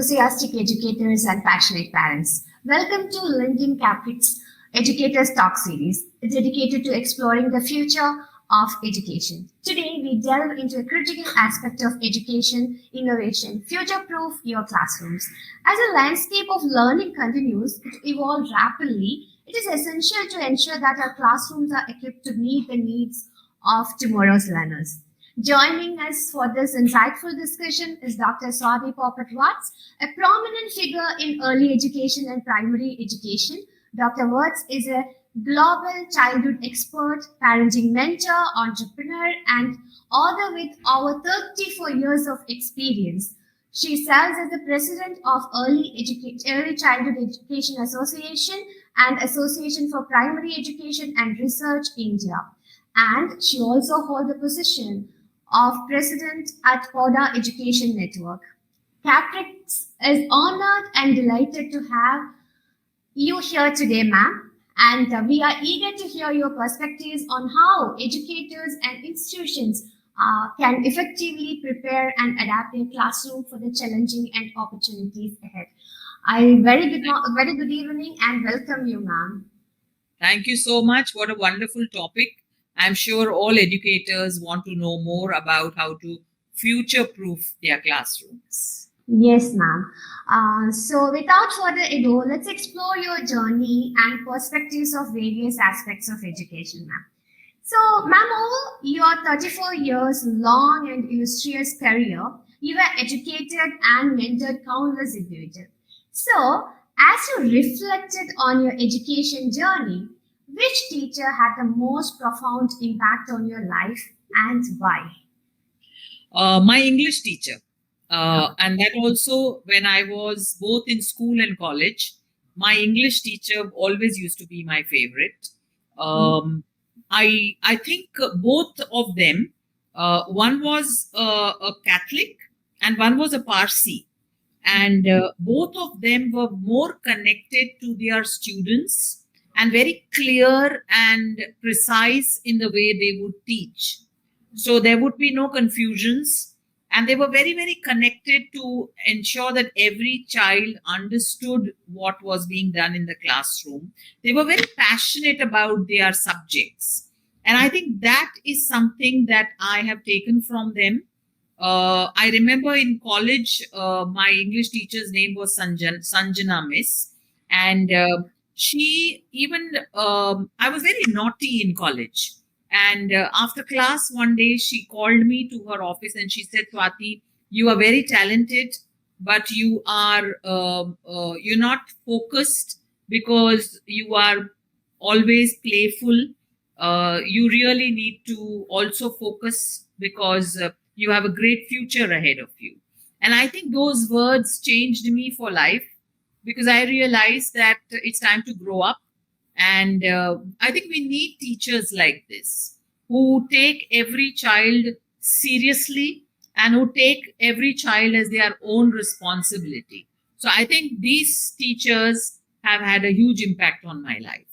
enthusiastic educators and passionate parents. Welcome to Lincoln Capit's Educators Talk series, dedicated to exploring the future of education. Today, we delve into a critical aspect of education innovation, future-proof your classrooms. As a landscape of learning continues to evolve rapidly, it is essential to ensure that our classrooms are equipped to meet the needs of tomorrow's learners. Joining us for this insightful discussion is Dr. Swati Popat Vats, a prominent figure in early education and primary education. Dr. Vats is a global childhood expert, parenting mentor, entrepreneur, and author with over 34 years of experience. She serves as the president of Early Childhood Education Association and Association for Primary Education and Research India. And she also holds the position of president at Poda Education Network. Caprix is honored and delighted to have you here today, ma'am. And we are eager to hear your perspectives on how educators and institutions can effectively prepare and adapt their classroom for the challenging and opportunities ahead. Very good evening and welcome you, ma'am. Thank you so much. What a wonderful topic. I'm sure all educators want to know more about how to future-proof their classrooms. Yes, ma'am. So without further ado, let's explore your journey and perspectives of various aspects of education, ma'am. So, ma'am, over your 34 years long and illustrious career, you were educated and mentored countless individuals. So, as you reflected on your education journey, which teacher had the most profound impact on your life and why? My English teacher. And that also when I was both in school and college, my English teacher always used to be my favorite. I think both of them, one was a Catholic and one was a Parsi. And both of them were more connected to their students and very clear and precise in the way they would teach. So there would be no confusions. And they were very, very connected to ensure that every child understood what was being done in the classroom. They were very passionate about their subjects. And I think that is something that I have taken from them. I remember in college, my English teacher's name was Sanjana Miss. And she even, I was very naughty in college. And after class one day, she called me to her office and she said, Swati, you are very talented, but you are, you're not focused because you are always playful. You really need to also focus because you have a great future ahead of you. And I think those words changed me for life because I realized that it's time to grow up. And I think we need teachers like this who take every child seriously and who take every child as their own responsibility. So I think these teachers have had a huge impact on my life.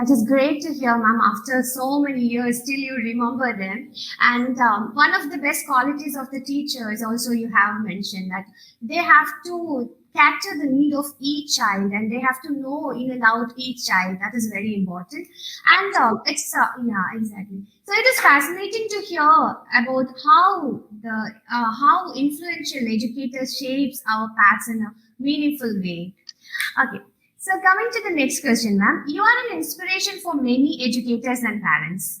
It is great to hear, ma'am. After so many years, still you remember them. And one of the best qualities of the teacher is also you have mentioned that they have to capture the need of each child and they have to know in and out each child. That is very important. And yeah, exactly. So it is fascinating to hear about how influential educators shapes our paths in a meaningful way. Okay. So coming to the next question, ma'am, you are an inspiration for many educators and parents.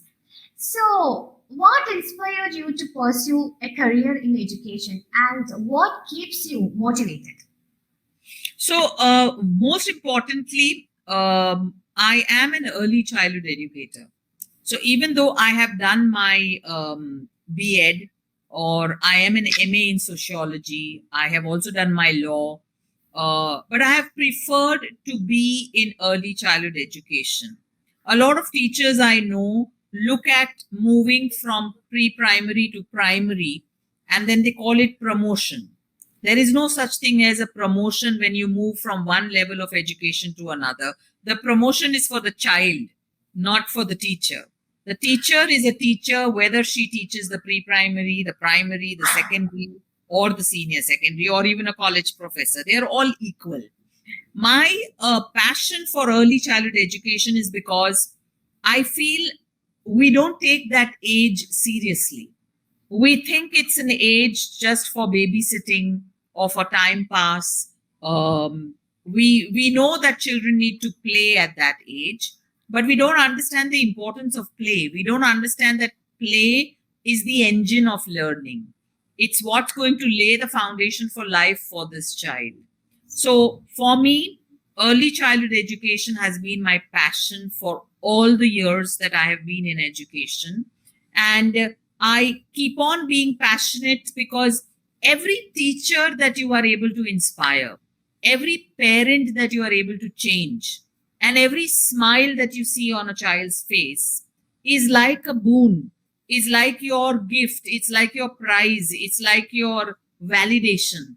So what inspired you to pursue a career in education and what keeps you motivated? So most importantly, I am an early childhood educator. So even though I have done my B.Ed or I am an MA in sociology, I have also done my law. But I have preferred to be in early childhood education. A lot of teachers I know look at moving from pre-primary to primary and then they call it promotion. There is no such thing as a promotion when you move from one level of education to another. The promotion is for the child, not for the teacher. The teacher is a teacher, whether she teaches the pre-primary, the primary, the secondary, or the senior secondary or even a college professor. They are all equal. My passion for early childhood education is because I feel we don't take that age seriously. We think it's an age just for babysitting or for time pass. We know that children need to play at that age, but we don't understand the importance of play. We don't understand that play is the engine of learning. It's what's going to lay the foundation for life for this child. So for me, early childhood education has been my passion for all the years that I have been in education. And I keep on being passionate because every teacher that you are able to inspire, every parent that you are able to change, and every smile that you see on a child's face is like a boon, is like your gift, it's like your prize, it's like your validation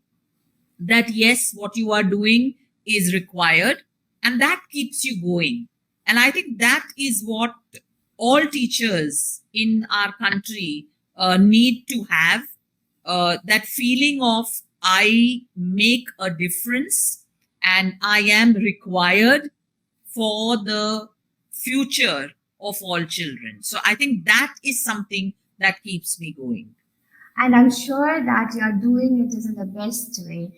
that yes, what you are doing is required, and that keeps you going. And I think that is what all teachers in our country need to have, that feeling of I make a difference and I am required for the future of all children. So I think that is something that keeps me going. And I'm sure that you're doing it is in the best way.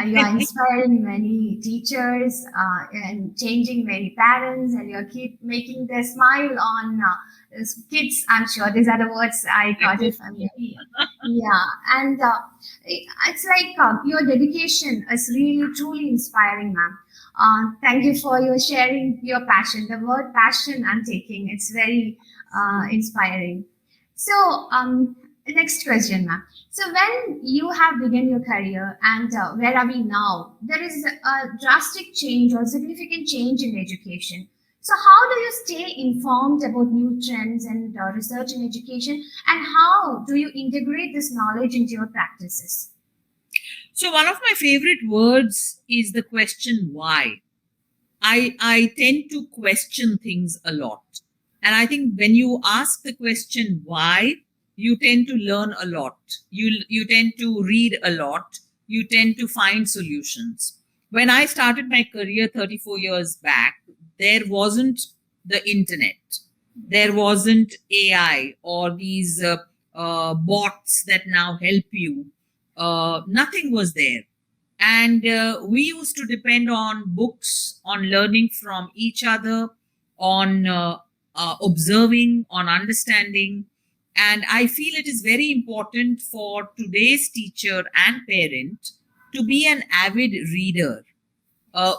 You are inspiring many teachers and changing many parents, and you keep making their smile on kids. I'm sure these are the words I got it from you. Yeah, and it's like your dedication is really truly inspiring, ma'am. Thank you for your sharing your passion. The word passion I'm taking, it's very inspiring. So, next question, ma'am. So, when you have begun your career and where are we now, there is a drastic change or significant change in education. So, how do you stay informed about new trends and research in education, and how do you integrate this knowledge into your practices? So one of my favorite words is the question why. I tend to question things a lot. And I think when you ask the question why, you tend to learn a lot. You tend to read a lot. You tend to find solutions. When I started my career 34 years back, there wasn't the internet. There wasn't AI or these bots that now help you. Nothing was there. And we used to depend on books, on learning from each other, on observing, on understanding. And I feel it is very important for today's teacher and parent to be an avid reader.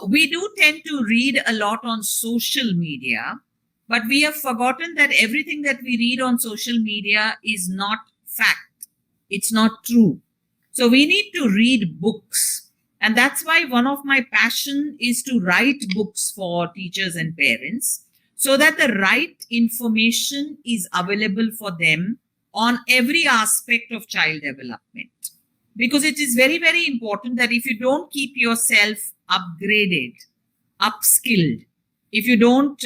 We do tend to read a lot on social media, but we have forgotten that everything that we read on social media is not fact. It's not true. So we need to read books. And that's why one of my passion is to write books for teachers and parents so that the right information is available for them on every aspect of child development. Because it is very, very important that if you don't keep yourself upgraded, upskilled, if you don't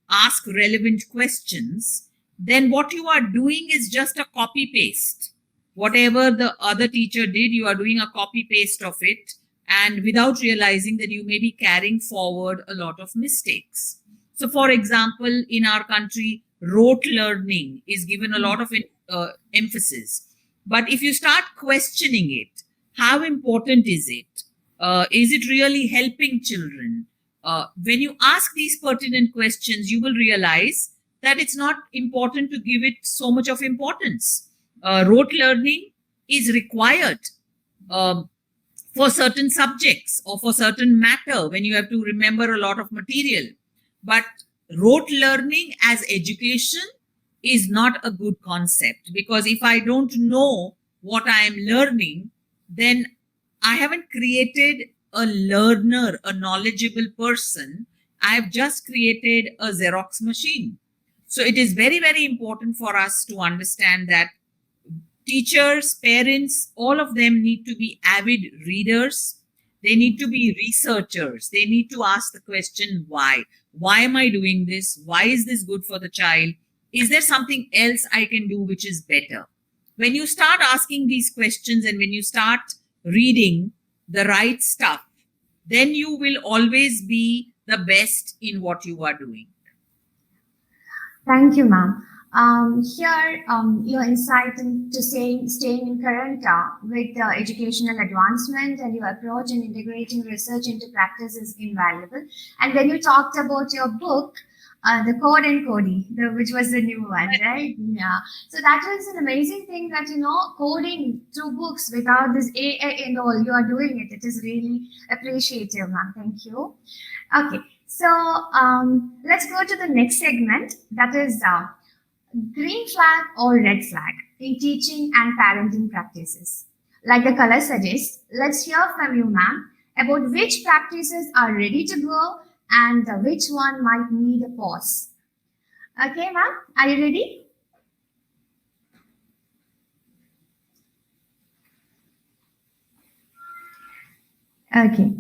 ask relevant questions, then what you are doing is just a copy paste. Whatever the other teacher did, you are doing a copy paste of it, and without realizing that you may be carrying forward a lot of mistakes. So, for example, in our country, rote learning is given a lot of emphasis. But if you start questioning it, how important is it? Is it really helping children? When you ask these pertinent questions, you will realize that it's not important to give it so much of importance. Rote learning is required for certain subjects or for certain matter when you have to remember a lot of material. But rote learning as education is not a good concept, because if I don't know what I am learning, then I haven't created a learner, a knowledgeable person. I have just created a Xerox machine. So it is very, very important for us to understand that teachers, parents, all of them need to be avid readers. They need to be researchers. They need to ask the question, why? Why am I doing this? Why is this good for the child? Is there something else I can do which is better? when you start asking these questions and when you start reading the right stuff, then you will always be the best in what you are doing. Thank you, ma'am. Here, your insight into staying in current with educational advancement and your approach in integrating research into practice is invaluable. And when you talked about your book, the Code and Cody, which was the new one, right? Yeah. So that was an amazing thing that, coding through books without this AI and all, you are doing it. It is really appreciative, ma'am. Thank you. Okay. So let's go to the next segment, that is green flag or red flag in teaching and parenting practices. Like the color suggests, let's hear from you, ma'am, about which practices are ready to go and which one might need a pause. Okay, ma'am, are you ready? Okay.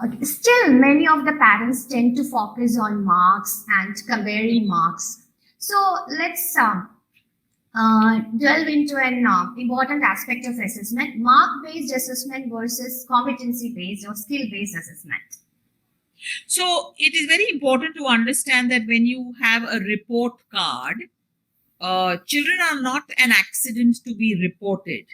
Okay. Still, many of the parents tend to focus on marks and comparing marks. So let's delve into an important aspect of assessment: mark-based assessment versus competency-based or skill-based assessment. So it is very important to understand that when you have a report card, children are not an accident to be reported.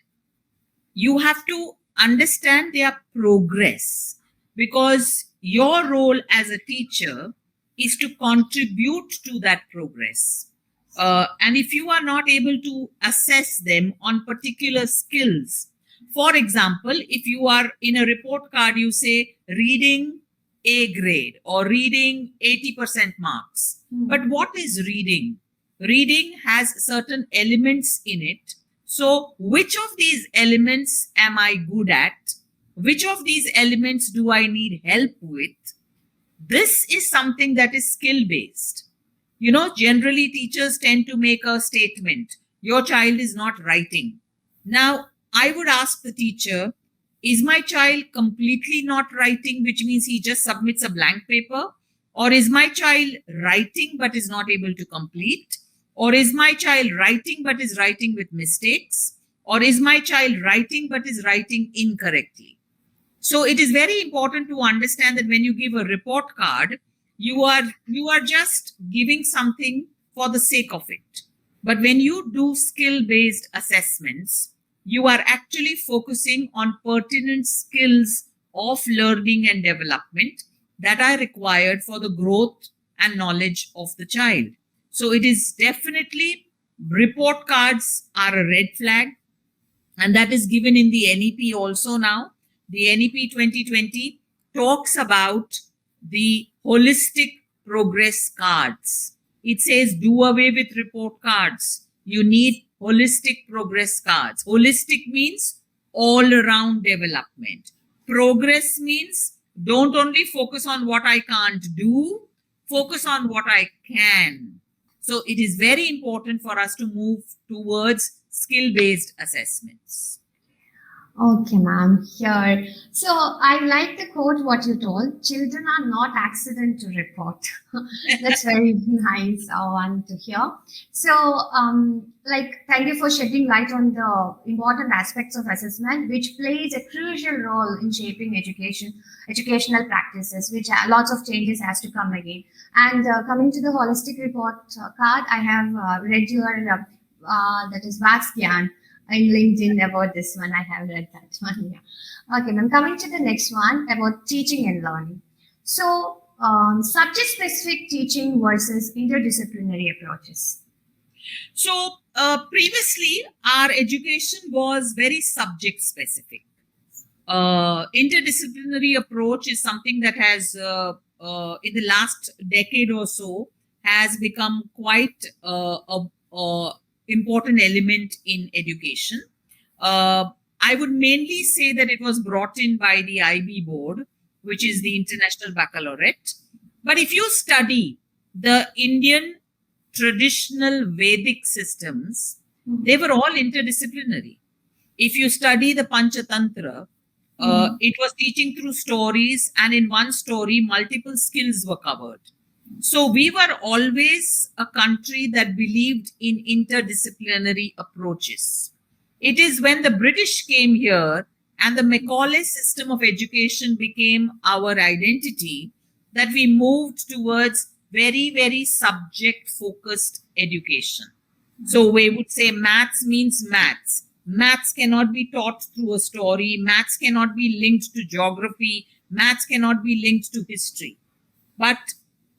You have to understand their progress, because your role as a teacher is to contribute to that progress. And if you are not able to assess them on particular skills, for example, if you are in a report card, you say reading A grade or reading 80% marks. But what is reading? Reading has certain elements in it. So which of these elements am I good at? Which of these elements do I need help with? This is something that is skill-based. Generally teachers tend to make a statement, your child is not writing. Now, I would ask the teacher, is my child completely not writing, which means he just submits a blank paper? Or is my child writing but is not able to complete? Or is my child writing but is writing with mistakes? Or is my child writing but is writing incorrectly? So it is very important to understand that when you give a report card, you are just giving something for the sake of it. But when you do skill-based assessments, you are actually focusing on pertinent skills of learning and development that are required for the growth and knowledge of the child. So it is definitely, report cards are a red flag, and that is given in the NEP also now. The NEP 2020 talks about the holistic progress cards. It says do away with report cards. You need holistic progress cards. Holistic means all around development. Progress means don't only focus on what I can't do, focus on what I can. So it is very important for us to move towards skill-based assessments. Okay, ma'am, here. So I like the quote what you told. Children are not accident to report. That's very nice one to hear. So, thank you for shedding light on the important aspects of assessment, which plays a crucial role in shaping educational practices, which lots of changes has to come again. And coming to the holistic report card, I have read your that is Vats Gyan in LinkedIn about this one. I have read that one. Yeah. Okay, ma'am. Coming to the next one about teaching and learning. So, subject-specific teaching versus interdisciplinary approaches. So, previously, our education was very subject-specific. Interdisciplinary approach is something that has, in the last decade or so, has become quite a important element in education. I would mainly say that it was brought in by the IB board, which is the International Baccalaureate. But if you study the Indian traditional Vedic systems, they were all interdisciplinary. If you study the Panchatantra, it was teaching through stories, and in one story, multiple skills were covered. So we were always a country that believed in interdisciplinary approaches. It is when the British came here and the Macaulay system of education became our identity that we moved towards very, very subject focused education. So we would say maths means maths. Maths cannot be taught through a story. Maths cannot be linked to geography. Maths cannot be linked to history. But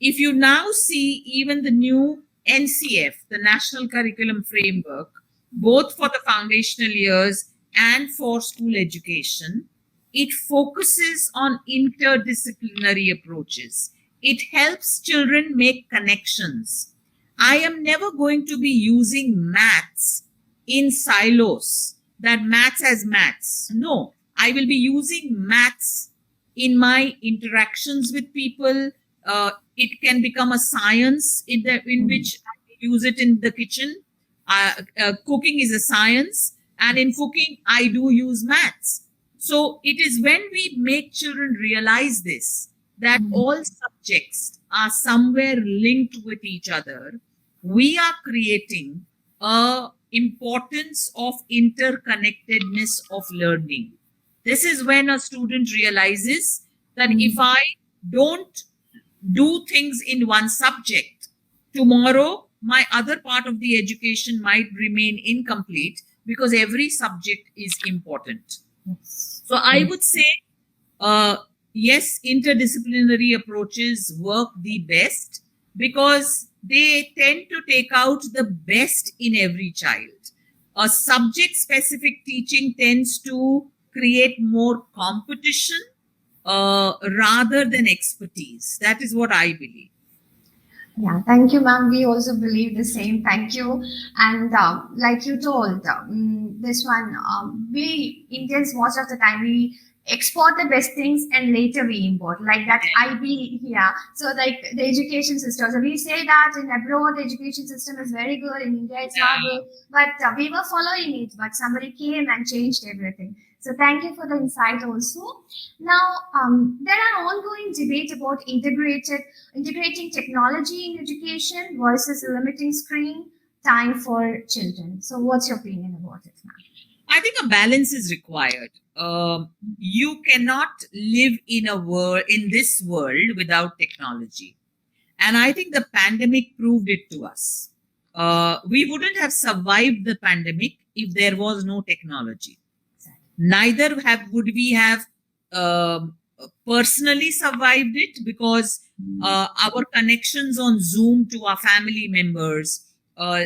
if you now see even the new NCF, the National Curriculum Framework, both for the foundational years and for school education, it focuses on interdisciplinary approaches. It helps children make connections. I am never going to be using maths in silos, that maths as maths. No, I will be using maths in my interactions with people. It can become a science in which I use it in the kitchen. Cooking is a science, and in cooking, I do use maths. So it is when we make children realize this, that all subjects are somewhere linked with each other, we are creating a importance of interconnectedness of learning. This is when a student realizes that if I don't do things in one subject, tomorrow my other part of the education might remain incomplete because every subject is important. So I would say, yes, interdisciplinary approaches work the best because they tend to take out the best in every child. A subject specific teaching tends to create more competition rather than expertise. That is what I believe. Yeah, thank you, ma'am. We also believe the same. Thank you. And like you told, this one, we Indians, most of the time, we export the best things and later we import, like that IB here. So, like the education system. So, we say that in abroad, the education system is very good. In India, it's not good. But we were following it, but somebody came and changed everything. So thank you for the insight also. Now, there are ongoing debate about integrating technology in education versus limiting screen time for children. So what's your opinion about it, ma'am? I think a balance is required. You cannot live in this world without technology. And I think the pandemic proved it to us. We wouldn't have survived the pandemic if there was no technology. Neither would we have personally survived it because our connections on Zoom to our family members,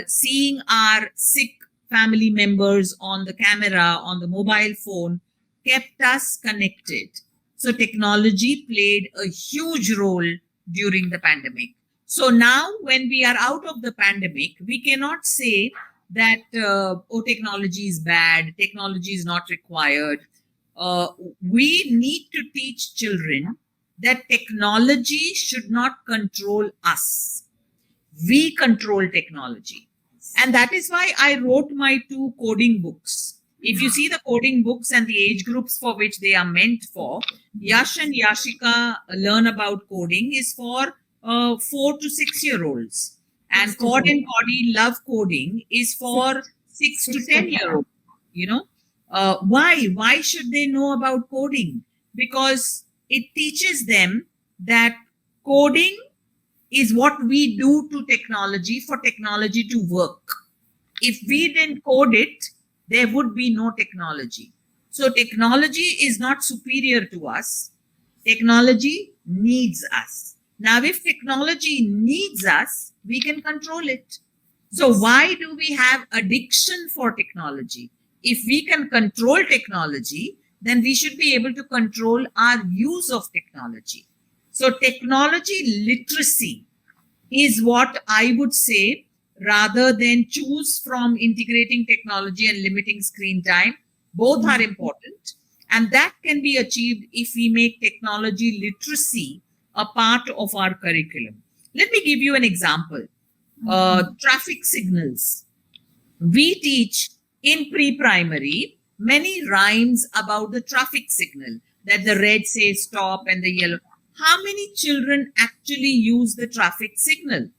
seeing our sick family members on the camera, on the mobile phone, kept us connected. So technology played a huge role during the pandemic. So now when we are out of the pandemic, we cannot say that technology is bad, technology is not required. We need to teach children that technology should not control us. We control technology. And that is why I wrote my 2 coding books. If you see the coding books and the age groups for which they are meant for, Yash and Yashika Learn About Coding is for 4 to 6-year-olds. And Cord and Cody Love Coding is for 6 to 10-year-olds. Why should they know about coding? Because it teaches them that coding is what we do to technology for technology to work. If we didn't code it, there would be no technology. So technology is not superior to us. Technology needs us. Now, if technology needs us, we can control it. So why do we have addiction for technology? If we can control technology, then we should be able to control our use of technology. So technology literacy is what I would say, rather than choose from integrating technology and limiting screen time. Both are important. And that can be achieved if we make technology literacy a part of our curriculum. Let me give you an example. Traffic signals. We teach in pre-primary many rhymes about the traffic signal, that the red says stop and the yellow. how many children actually use the traffic signal?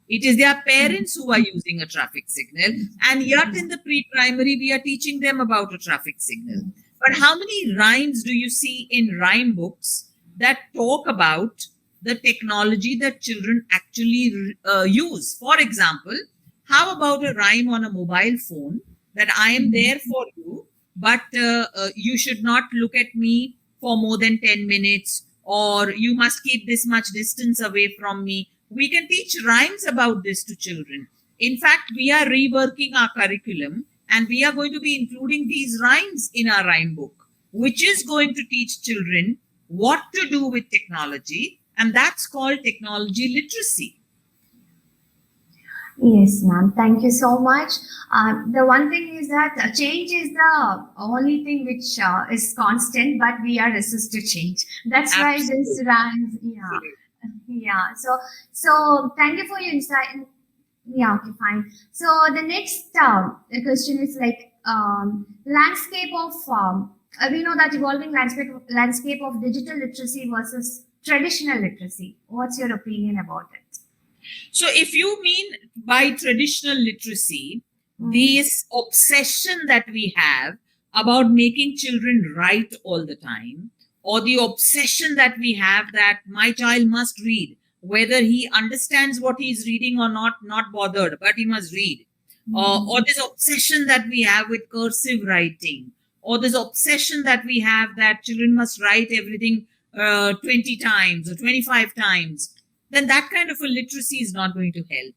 It is their parents who are using a traffic signal, and yet in the pre-primary we are teaching them about a traffic signal. But how many rhymes do you see in rhyme books that talk about the technology that children actually use? For example, how about a rhyme on a mobile phone that I am there for you, but you should not look at me for more than 10 minutes, or you must keep this much distance away from me. We can teach rhymes about this to children. In fact, we are reworking our curriculum and we are going to be including these rhymes in our rhyme book, which is going to teach children what to do with technology, and that's called technology literacy. Yes, ma'am. Thank you so much. The one thing is that change is the only thing which is constant, but we are resistant to change. That's why this runs. Yeah, yeah. So thank you for your insight. Yeah, okay, fine. So the next question is like landscape of we know that evolving landscape of digital literacy versus traditional literacy. What's your opinion about it? So, if you mean by traditional literacy, this obsession that we have about making children write all the time, or the obsession that we have that my child must read, whether he understands what he's reading or not bothered, but he must read. Or this obsession that we have with cursive writing, or this obsession that we have that children must write everything 20 times or 25 times, then that kind of a literacy is not going to help.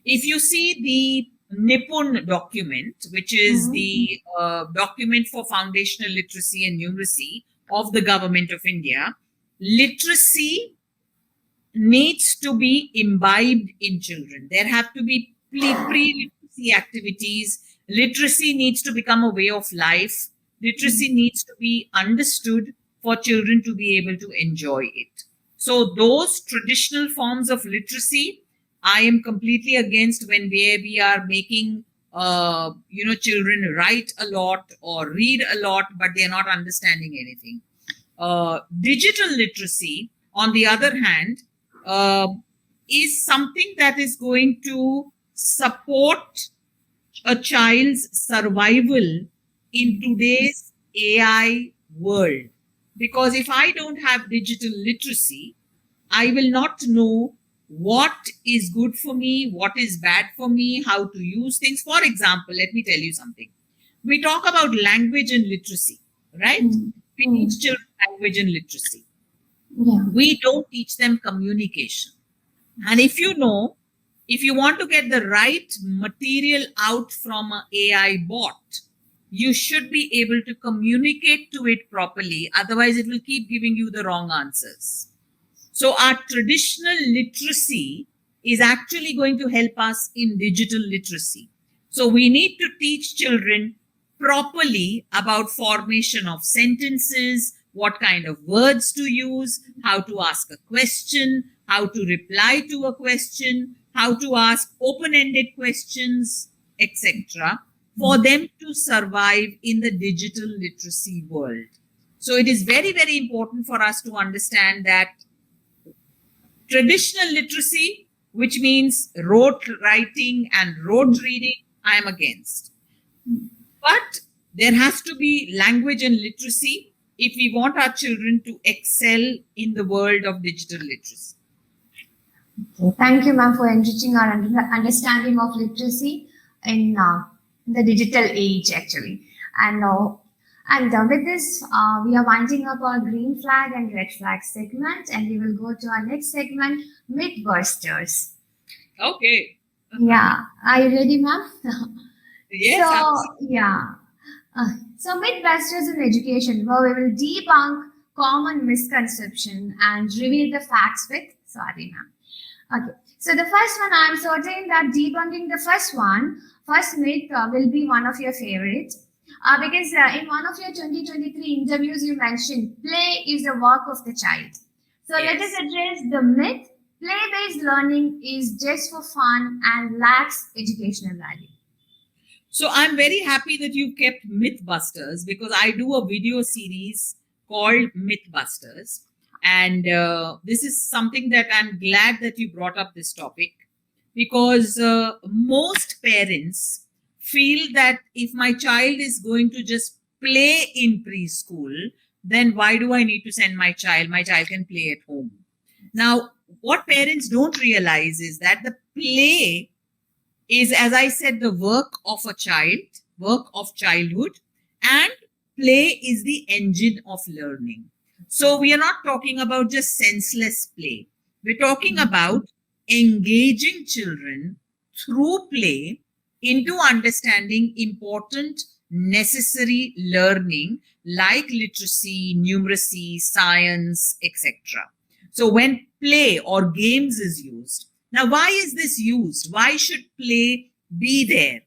If you see the Nipun document, which is the document for foundational literacy and numeracy of the government of India, literacy needs to be imbibed in children. There have to be pre-literacy activities. Literacy needs to become a way of life. Literacy needs to be understood for children to be able to enjoy it. So those traditional forms of literacy, I am completely against when we are making children write a lot or read a lot, but they are not understanding anything. Digital literacy, on the other hand, is something that is going to support a child's survival in today's AI world. Because if I don't have digital literacy, I will not know what is good for me, what is bad for me, how to use things. For example, let me tell you something. We talk about language and literacy, right? We teach children language and literacy. Yeah. We don't teach them communication. And if you want to get the right material out from an AI bot, you should be able to communicate to it properly. Otherwise, it will keep giving you the wrong answers. So our traditional literacy is actually going to help us in digital literacy. So we need to teach children properly about formation of sentences, what kind of words to use, how to ask a question, how to reply to a question, how to ask open-ended questions, etc., for them to survive in the digital literacy world. So it is very, very important for us to understand that traditional literacy, which means rote writing and rote reading, I am against. But there has to be language and literacy if we want our children to excel in the world of digital literacy. Okay. Thank you, ma'am, for enriching our understanding of literacy in the digital age, actually. And with this, we are winding up our green flag and red flag segment, and we will go to our next segment, Mythbusters. Okay. Yeah. Are you ready, ma'am? Yes. So Mythbusters in education, where we will debunk common misconception and reveal the facts with Swati, ma'am. Okay. So the first one, I'm certain that debunking the first myth will be one of your favorites. Because in one of your 2023 interviews, you mentioned play is the work of the child. So yes. Let us address the myth. Play-based learning is just for fun and lacks educational value. So I'm very happy that you kept Mythbusters, because I do a video series called Mythbusters. And this is something that I'm glad that you brought up this topic, because most parents feel that if my child is going to just play in preschool, then why do I need to send my child? My child can play at home. Now, what parents don't realize is that the play is, as I said, the work of a child, work of childhood, and play is the engine of learning. So we are not talking about just senseless play. We're talking about engaging children through play into understanding important, necessary learning like literacy, numeracy, science, etc. So when play or games is used, now why is this used? Why should play be there?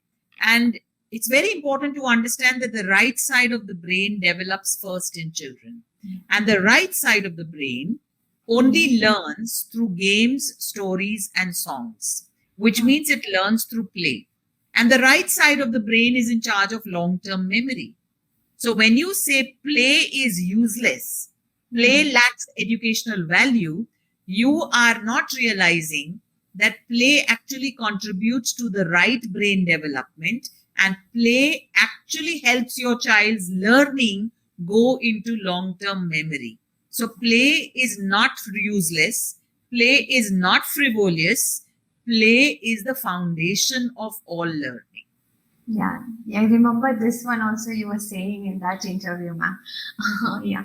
And it's very important to understand that the right side of the brain develops first in children. And the right side of the brain only learns through games, stories, and songs, which means it learns through play. And the right side of the brain is in charge of long-term memory. So when you say play is useless, play lacks educational value, you are not realizing that play actually contributes to the right brain development, and play actually helps your child's learning go into long-term memory. So play is not useless, play is not frivolous, play is the foundation of all learning. Yeah, I remember this one also you were saying in that interview, ma'am. Yeah.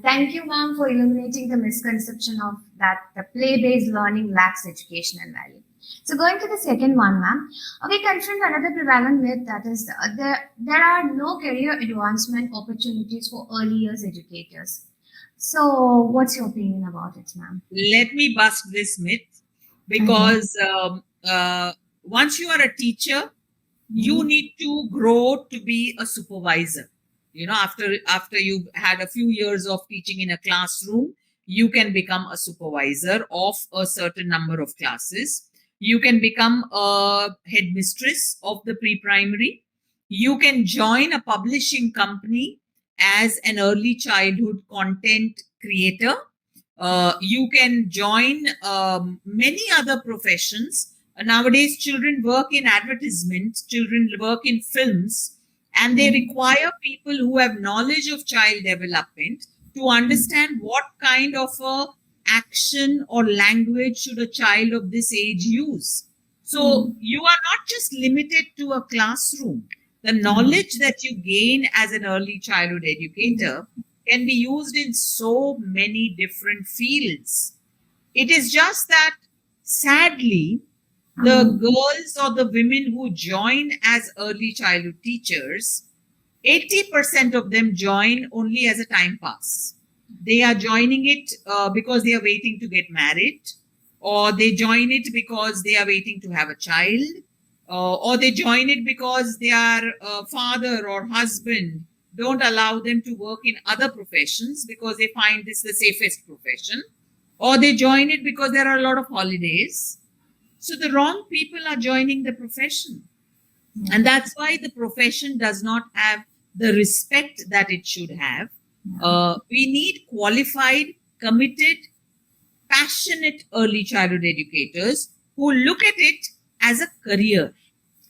Thank you, ma'am, for illuminating the misconception of that the play-based learning lacks educational value. So going to the second one, ma'am, we confront another prevalent myth, that is there are no career advancement opportunities for early years educators. So what's your opinion about it, ma'am? Let me bust this myth, because once you are a teacher, you need to grow to be a supervisor. You know, after you've had a few years of teaching in a classroom, you can become a supervisor of a certain number of classes. You can become a headmistress of the pre-primary. You can join a publishing company as an early childhood content creator. You can join many other professions. Nowadays, children work in advertisements, children work in films, and they require people who have knowledge of child development to understand what kind of a action or language should a child of this age use. So you are not just limited to a classroom. The knowledge that you gain as an early childhood educator can be used in so many different fields. It is just that, sadly, the girls or the women who join as early childhood teachers, 80% of them join only as a time pass. They are joining it because they are waiting to get married, or they join it because they are waiting to have a child, or they join it because their father or husband don't allow them to work in other professions because they find this the safest profession, or they join it because there are a lot of holidays. So the wrong people are joining the profession. And that's why the profession does not have the respect that it should have. We need qualified, committed, passionate early childhood educators who look at it as a career,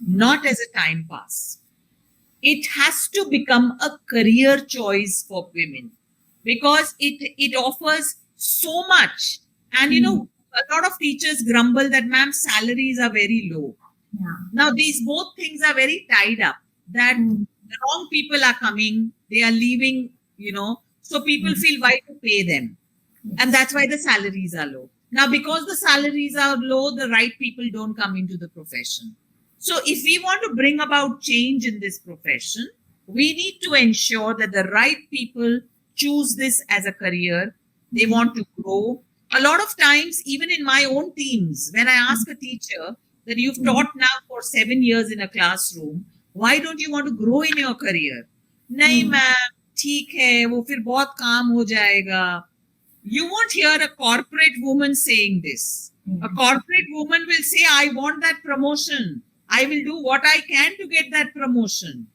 not as a time pass. It has to become a career choice for women, because it offers so much. And you know, a lot of teachers grumble that, ma'am, salaries are very low. Now these both things are very tied up, that the wrong people are coming, they are leaving, you know, so people feel why to pay them. And that's why the salaries are low. Now, because the salaries are low, the right people don't come into the profession. So if we want to bring about change in this profession, we need to ensure that the right people choose this as a career. They want to grow. A lot of times, even in my own teams, when I ask a teacher that you've taught now for 7 years in a classroom, why don't you want to grow in your career? Nahi ma'am, theek hai, wo fir bahut kaam ho jayega. You won't hear a corporate woman saying this. A corporate woman will say, I want that promotion. I will do what I can to get that promotion.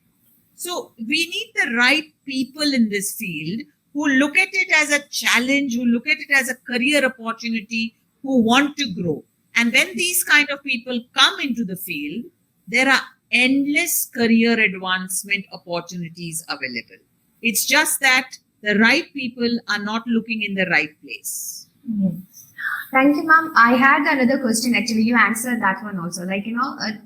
So we need the right people in this field who look at it as a challenge, who look at it as a career opportunity, who want to grow. And when these kind of people come into the field, there are endless career advancement opportunities available. It's just that the right people are not looking in the right place. Yes. Thank you, ma'am. I had another question. Actually, you answered that one also. Like,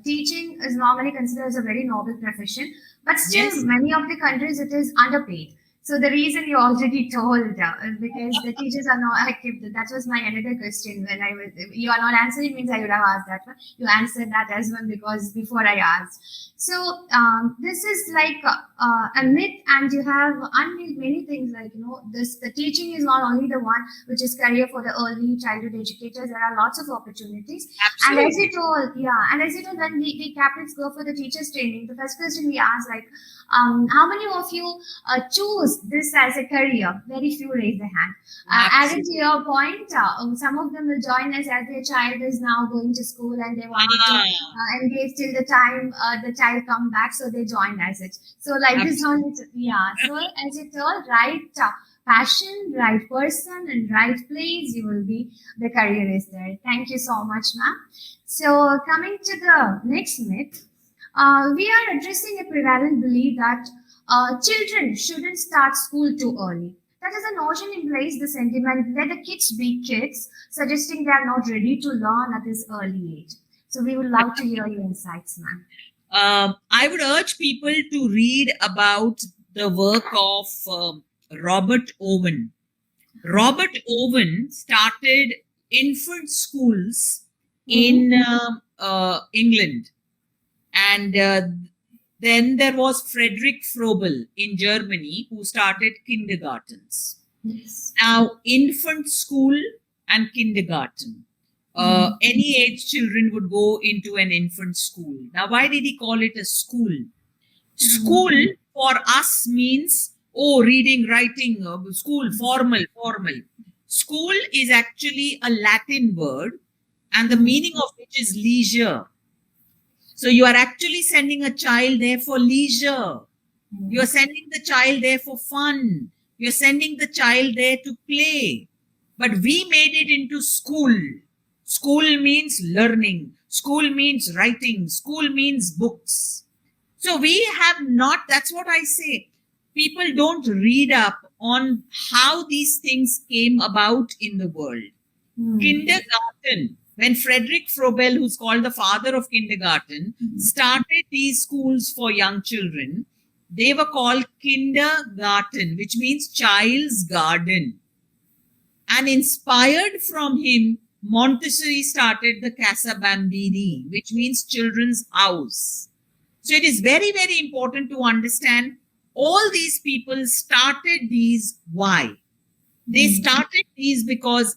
teaching is normally considered as a very noble profession, but still, Yes. many of the countries it is underpaid. So the reason you already told is because the teachers are not active. That was my another question. When I was, you are not answering means I would have asked that one. You answered that as well because before I asked. So this is like a myth, and you have unveiled many things. Like this the teaching is not only the one which is career for the early childhood educators. There are lots of opportunities. And as you Absolutely. told, yeah, and as you told, when we captains go for the teachers training, the first question we ask like, how many of you choose this as a career? Very few raise their hand. Adding to Absolutely. your point, some of them will join us as their child is now going to school and they wanted to Ah, engage till the time the child come back, so they joined as it. So like this absolutely. one, yeah. So as you told, right passion, right person, and right place, you will be the career is there. Thank you so much, ma'am. So coming to the next myth, we are addressing a prevalent belief that children shouldn't start school too early. That is a notion in place, the sentiment, let the kids be kids, suggesting they are not ready to learn at this early age. So we would love to hear your insights, ma'am. I would urge people to read about the work of Robert Owen. Robert Owen started infant schools Mm-hmm. in England, and then there was Frederick Frobel in Germany who started kindergartens. Yes. Now, infant school and kindergarten. Any age children would go into an infant school. Now, why did he call it a school? School for us means, oh, reading, writing, school, formal. School is actually a Latin word, and the meaning of which is leisure. So you are actually sending a child there for leisure. You're sending the child there for fun. You're sending the child there to play. But we made it into school. School means learning. School means writing. School means books. So we have not, that's what I say. People don't read up on how these things came about in the world. Kindergarten, when Frederick Frobel, who's called the father of kindergarten, started these schools for young children, they were called kindergarten, which means child's garden. And inspired from him, Montessori started the Casa Bambini, which means children's house. So it is very, very important to understand all these people started these. Why? They started these because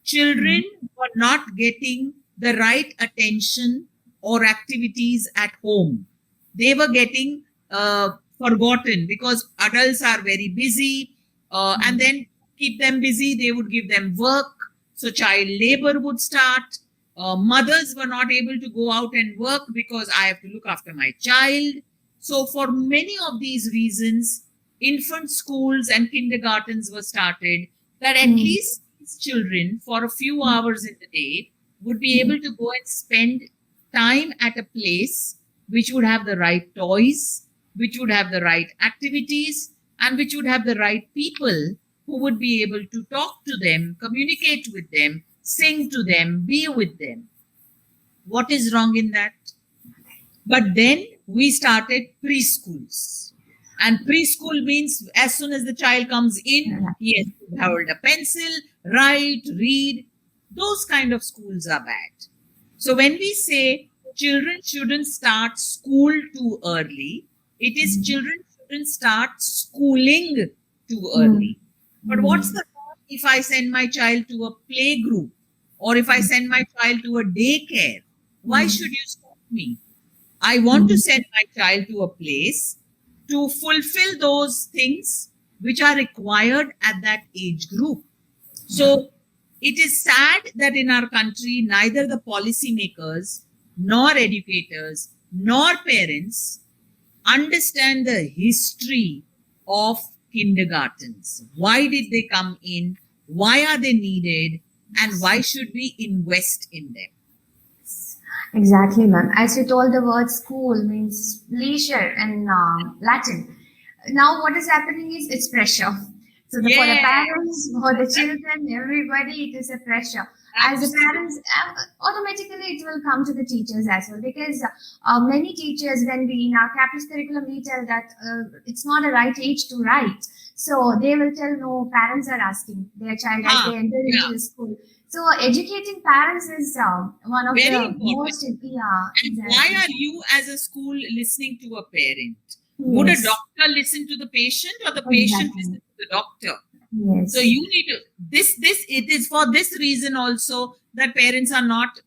children were not getting the right attention or activities at home. They were getting forgotten because adults are very busy, and then keep them busy, they would give them work. So child labor would start. Mothers were not able to go out and work because I have to look after my child. So for many of these reasons, infant schools and kindergartens were started, that at least these children for a few hours in the day would be able to go and spend time at a place which would have the right toys, which would have the right activities, and which would have the right people who would be able to talk to them, communicate with them, sing to them, be with them. What is wrong in that? But then we started preschools. And preschool means as soon as the child comes in, he has to hold a pencil, write, read. Those kind of schools are bad. So when we say children shouldn't start school too early, it is children shouldn't start schooling too early. But what's the point if I send my child to a play group or if I send my child to a daycare? Why should you stop me? I want to send my child to a place to fulfill those things which are required at that age group. So it is sad that in our country, neither the policymakers, nor educators, nor parents understand the history of kindergartens? Why did they come in? Why are they needed? And why should we invest in them? Exactly, ma'am. As you told, the word school means leisure in Latin. Now, what is happening is it's pressure. So, for the Yeah, parents, for the children, everybody, it is a pressure. As the absolutely. parents, automatically it will come to the teachers as well, because many teachers, when we in our campus curriculum, we tell that it's not a right age to write. So they will tell, no, parents are asking their child as Huh, they enter into yeah, the school. So educating parents is one of very the important. most, yeah, And why exactly. are you, as a school, listening to a parent? Would a Yes, doctor listen to the patient, or the patient listen exactly. to the doctor? So Yes. you need to, this it is for this reason also that parents are not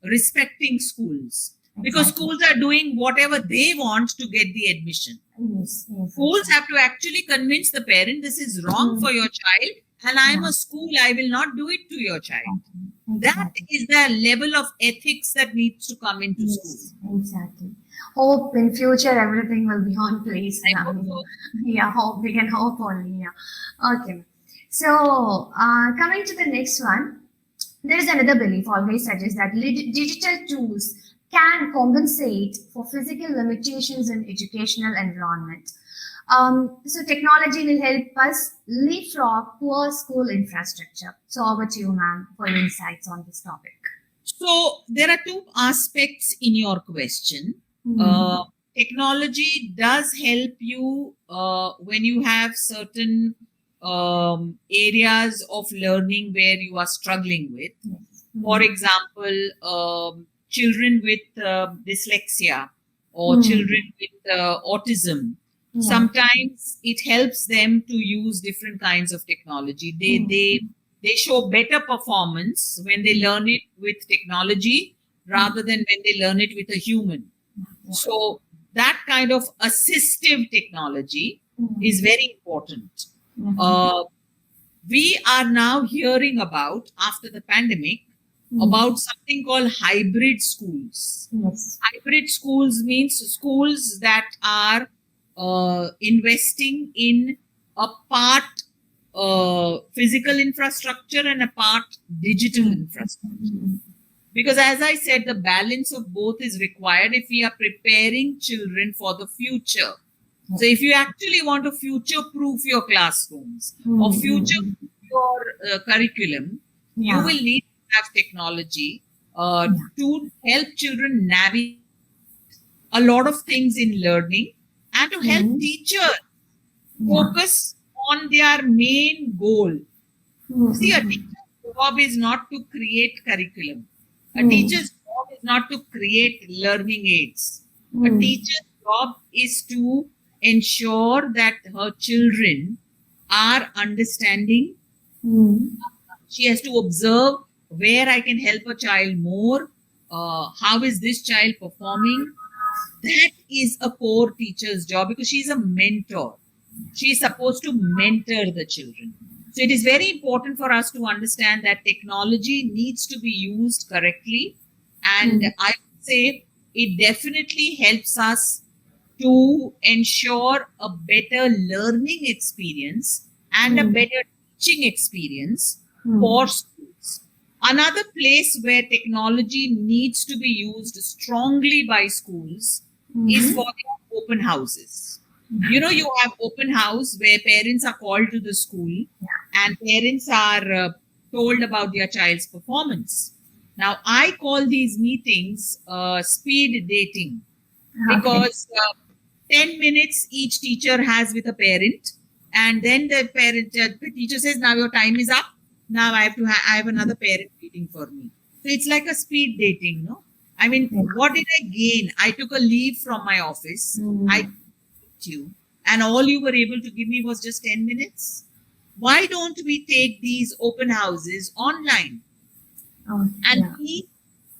respecting schools, because Exactly. schools are doing whatever they want to get the admission. Yes, yes, Schools exactly. have to actually convince the parent, this is wrong Mm, for your child, and I am yeah, a school, I will not do it to your child. exactly. That Exactly. is the level of ethics that needs to come into school. Yes, exactly. Hope in future everything will be on place I now. hope so. Yeah, hope we can hope only. Yeah. Okay. So coming to the next one, there is another belief always suggests that digital tools can compensate for physical limitations in educational environment. So technology will help us leapfrog poor school infrastructure. So over to you, ma'am, for your insights on this topic. So there are two aspects in your question. Hmm. Uh, Technology does help you when you have certain areas of learning where you are struggling with. Yes. For Hmm. example, children with dyslexia, or Hmm. children with autism. Yeah. Sometimes it helps them to use different kinds of technology. Hmm. They show better performance when they learn it with technology Hmm. rather than when they learn it with a human. Yeah. So that kind of assistive technology Hmm. is very important. Definitely. Uh, we are now hearing about, after the pandemic, Hmm. about something called hybrid schools. Yes. Hybrid schools means schools that are investing in a part physical infrastructure and a part digital Hmm. infrastructure. Hmm. Because, as I said, the balance of both is required if we are preparing children for the future. So, if you actually want to future proof your classrooms or Hmm. future Hmm. proof your curriculum, you Yeah. will need to have technology Yeah. to help children navigate a lot of things in learning, and to help Hmm. teachers Yeah. focus on their main goal. Hmm. See, a Hmm. teacher's job is not to create curriculum. A Hmm. teacher's job is not to create learning aids. A Hmm. teacher's job is to ensure that her children are understanding. Hmm. She has to observe where I can help a child more. How is this child performing? That is a core teacher's job, because she's a mentor. She is supposed to mentor the children. So it is very important for us to understand that technology needs to be used correctly. And Hmm. I would say it definitely helps us to ensure a better learning experience and a Hmm. better teaching experience Hmm. for schools. Another place where technology needs to be used strongly by schools is for Hmm. their open houses. You know, you have open house where parents are called to the school and parents are told about their child's performance. Now, I call these meetings speed dating, Okay. because 10 minutes each teacher has with a parent, and then the teacher says, now your time is up, now I have another parent waiting for me. So it's like a speed dating, no? I mean, Yeah. what did I gain? I took a leave from my office, I Hmm. met you, and all you were able to give me was just 10 minutes. Why don't we take these open houses online, Oh, and yeah. we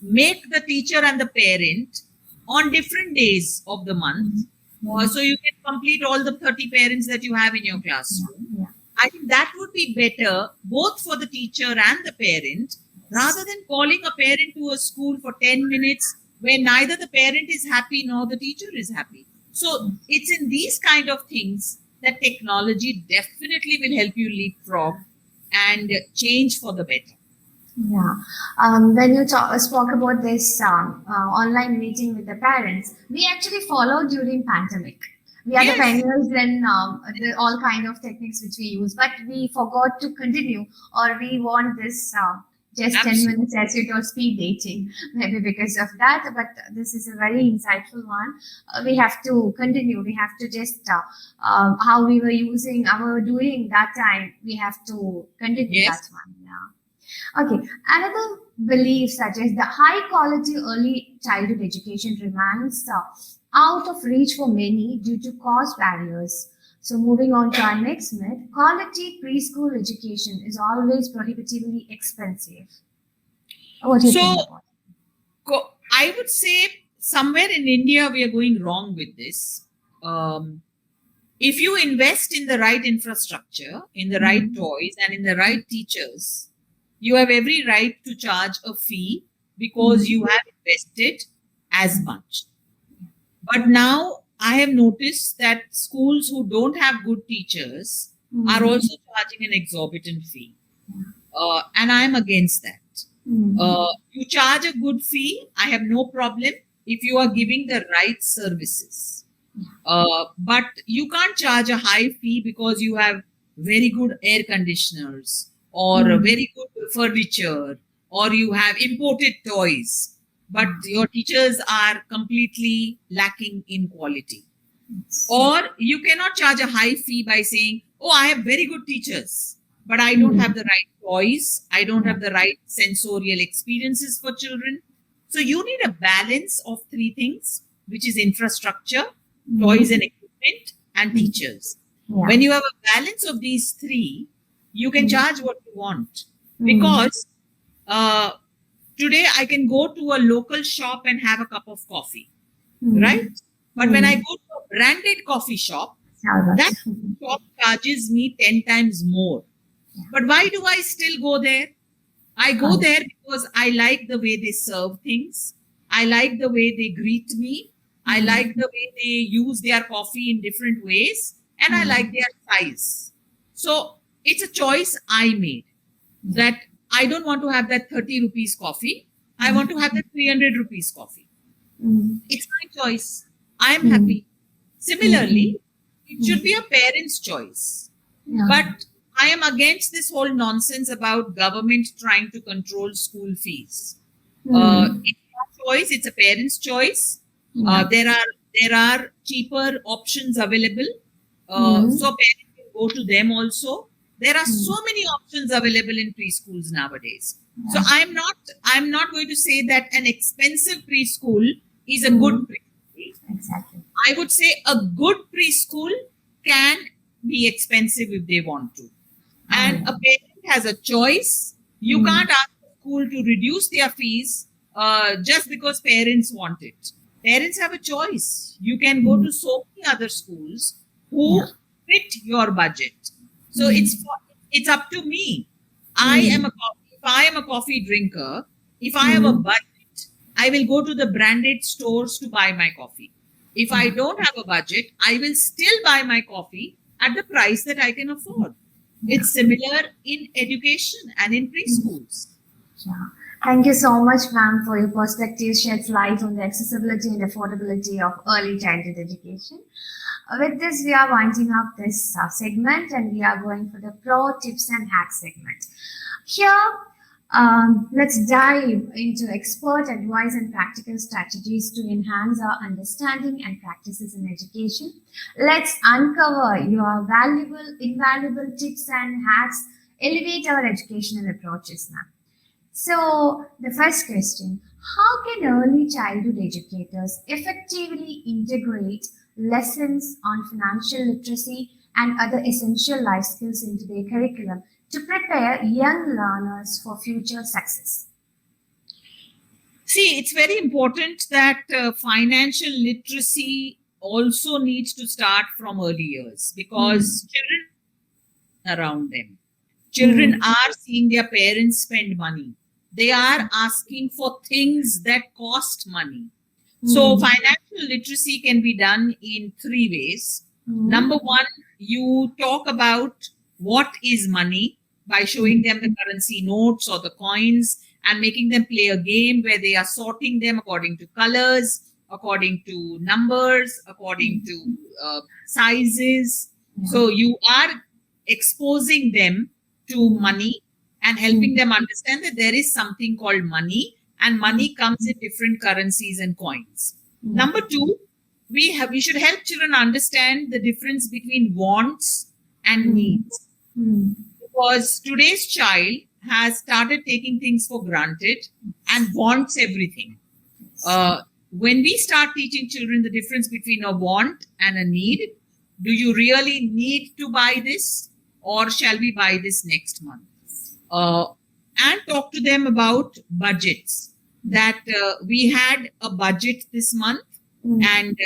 make the teacher and the parent on different days of the month, Hmm. so you can complete all the 30 parents that you have in your Yeah. classroom? Yeah. I think that would be better both for the teacher and the parent, rather than calling a parent to a school for 10 minutes where neither the parent is happy nor the teacher is happy. So it's in these kind of things that technology definitely will help you leapfrog and change for the better. Yeah. When you spoke about this online meeting with the parents, we actually followed during pandemic. We are the Yes, pioneers in all kind of techniques which we use, but we forgot to continue, or we want this just 10 absolutely. minutes as you told speed dating, maybe because of that. But this is a very insightful one. We have to continue. We have to just how we were using, our doing that time. We have to continue that Yes. one. Yeah. Okay, another belief suggests the high quality early childhood education remains out of reach for many due to cost barriers. So, moving on to our next myth, quality preschool education is always prohibitively expensive. What do you think So about I would say somewhere in India, we are going wrong with this. Um, if you invest in the right infrastructure, in the it? right toys, and in the right teachers, you have every right to charge a fee because you have invested as much. But now I have noticed that schools who don't have good teachers are also charging an exorbitant fee. And I'm against that. You charge a good fee, I have no problem if you are giving the right services. But you can't charge a high fee because you have very good air conditioners or a very good furniture or you have imported toys, but your teachers are completely lacking in quality. Or you cannot charge a high fee by saying, oh, I have very good teachers, but I don't have the right toys. I don't have the right sensorial experiences for children. So you need a balance of three things, which is infrastructure, toys and equipment, and teachers. Yeah. When you have a balance of these three, you can charge what you want. Mm. Because today I can go to a local shop and have a cup of coffee, right? But when I go to a branded coffee shop, that shop charges me 10 times more. But why do I still go there? I go there because I like the way they serve things. I like the way they greet me. I like the way they use their coffee in different ways. And I like their size. So it's a choice I made that I don't want to have that 30 rupees coffee. I want to have that 300 rupees coffee. It's my choice. I am happy. Similarly, it should be a parent's choice. But I am against this whole nonsense about government trying to control school fees. It's your choice. It's a parent's choice. There are cheaper options available. So parents can go to them also. There are so many options available in preschools nowadays. So I'm not going to say that an expensive preschool is a good preschool. Exactly. I would say a good preschool can be expensive if they want to. And a parent has a choice. You can't ask the school to reduce their fees just because parents want it. Parents have a choice. You can go to so many other schools who fit your budget. So it's up to me. If I am a coffee drinker, if I have a budget, I will go to the branded stores to buy my coffee. If I don't have a budget, I will still buy my coffee at the price that I can afford. It's similar in education and in preschools. Yeah. Thank you so much, ma'am, for your perspective. Sheds light on the accessibility and affordability of early childhood education. With this, we are winding up this segment and we are going for the pro tips and hacks segment. Here, let's dive into expert advice and practical strategies to enhance our understanding and practices in education. Let's uncover your valuable, invaluable tips and hacks, elevate our educational approaches now. So, the first question, how can early childhood educators effectively integrate lessons on financial literacy and other essential life skills into their curriculum to prepare young learners for future success? See, it's very important that financial literacy also needs to start from early years because children around them. Children are seeing their parents spend money. They are asking for things that cost money. So financial literacy can be done in three ways. Number one you talk about what is money by showing them the currency notes or the coins and making them play a game where they are sorting them according to colors, according to numbers, according to sizes. So you are exposing them to money and helping them understand that there is something called money, and money comes in different currencies and coins. Number two, we should help children understand the difference between wants and needs, because today's child has started taking things for granted and wants everything. When we start teaching children the difference between a want and a need, do you really need to buy this, or shall we buy this next month? And talk to them about budgets, that we had a budget this month, and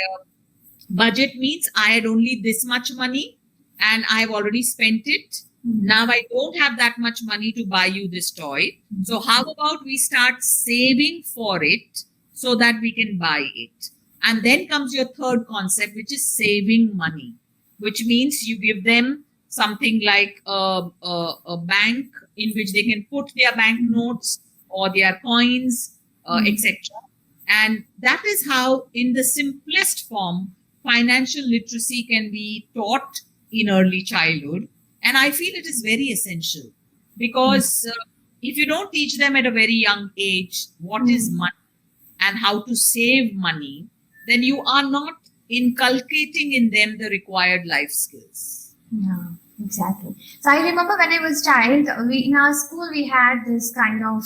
budget means I had only this much money and I've already spent it. Now I don't have that much money to buy you this toy. So how about we start saving for it so that we can buy it? And then comes your third concept, which is saving money, which means you give them something like a bank in which they can put their bank notes or their coins, etc. And that is how, in the simplest form, financial literacy can be taught in early childhood. And I feel it is very essential, because if you don't teach them at a very young age what is money and how to save money, then you are not inculcating in them the required life skills. Yeah, exactly. So I remember when I was a child, in our school we had this kind of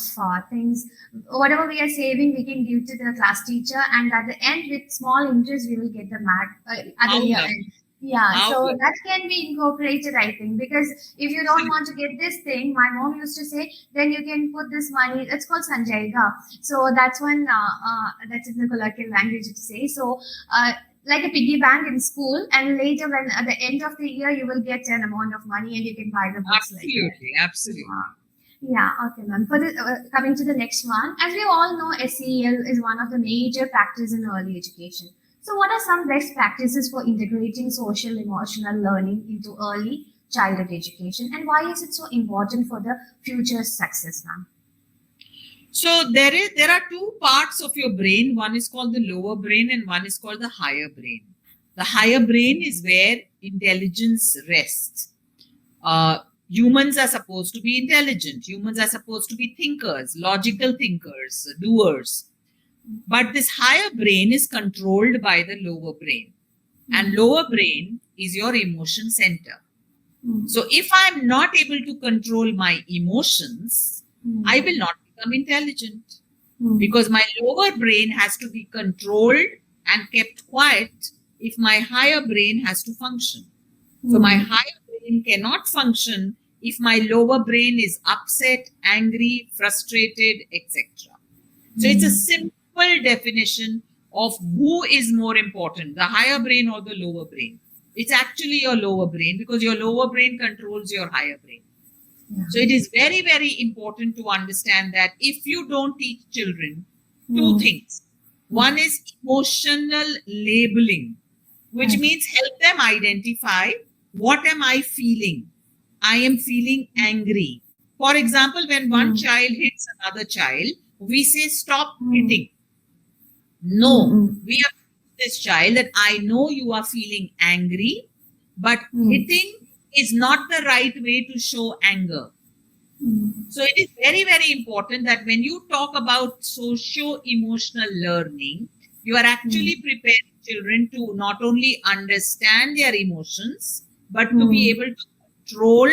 things. Whatever we are saving, we can give to the class teacher, and at the end, with small interest, we will get the mark at the year end. Yeah, so that can be incorporated, I think, because if you don't want to get this thing, my mom used to say, then you can put this money. It's called Sanjayga. So that's one. That's in the colloquial language to say. So. Like a piggy bank in school, and later when at the end of the year you will get an amount of money and you can buy the books. Absolutely. Yeah, okay, ma'am. For the coming to the next one, as we all know, SEL is one of the major practices in early education. So, what are some best practices for integrating social emotional learning into early childhood education, and why is it so important for the future success, ma'am? So there are two parts of your brain. One is called the lower brain and one is called the higher brain. The higher brain is where intelligence rests. Humans are supposed to be intelligent. Humans are supposed to be thinkers, logical thinkers, doers. But this higher brain is controlled by the lower brain. And lower brain is your emotion center. So if I'm not able to control my emotions, I will not become intelligent, because my lower brain has to be controlled and kept quiet if my higher brain has to function. So my higher brain cannot function if my lower brain is upset, angry, frustrated, etc. So it's a simple definition of who is more important, the higher brain or the lower brain. It's actually your lower brain, because your lower brain controls your higher brain. So it is very, very important to understand that if you don't teach children two things. One is emotional labeling, which means help them identify, what am I feeling? I am feeling angry. For example, when one child hits another child, we say, stop hitting. No, we have this child that I know you are feeling angry, but hitting is not the right way to show anger. So it is very, very important that when you talk about socio-emotional learning, you are actually preparing children to not only understand their emotions, but to be able to control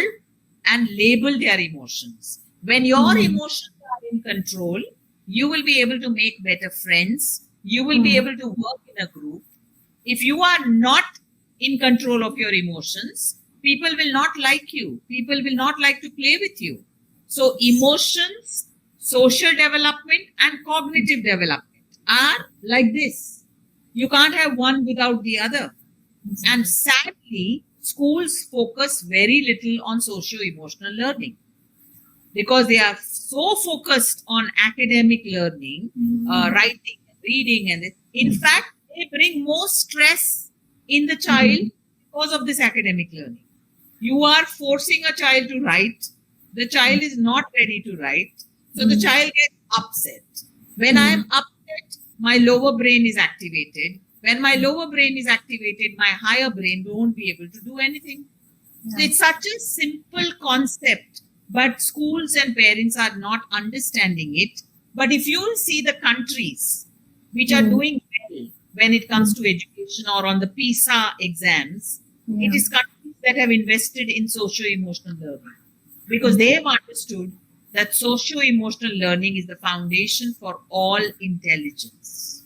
and label their emotions. When your emotions are in control, you will be able to make better friends. You will be able to work in a group. If you are not in control of your emotions, people will not like you. People will not like to play with you. So emotions, social development, and cognitive development are like this. You can't have one without the other. And sadly, schools focus very little on socio-emotional learning, because they are so focused on academic learning, writing, reading, and in fact, they bring more stress in the child, because of this academic learning. You are forcing a child to write. The child is not ready to write. So the child gets upset. When I am upset, my lower brain is activated. When my lower brain is activated, my higher brain won't be able to do anything. So it's such a simple concept, but schools and parents are not understanding it. But if you will see the countries which are doing well when it comes to education or on the PISA exams, it is countries that have invested in socio-emotional learning because they have understood that socio-emotional learning is the foundation for all intelligence.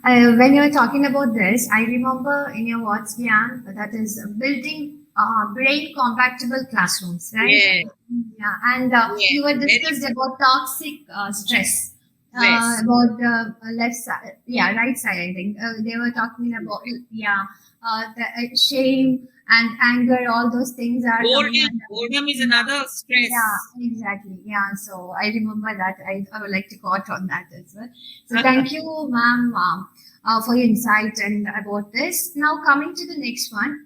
When you were talking about this, I remember in your words, Gyan, that is building brain compatible classrooms, right? Yeah, and you were discussed about toxic stress. About the left side, right side. I think they were talking about the shame and anger. All those things are boredom is another stress. Yeah, exactly. Yeah, so I remember that. I would like to quote on that as well. So thank you, ma'am, for your insight and about this. Now coming to the next one.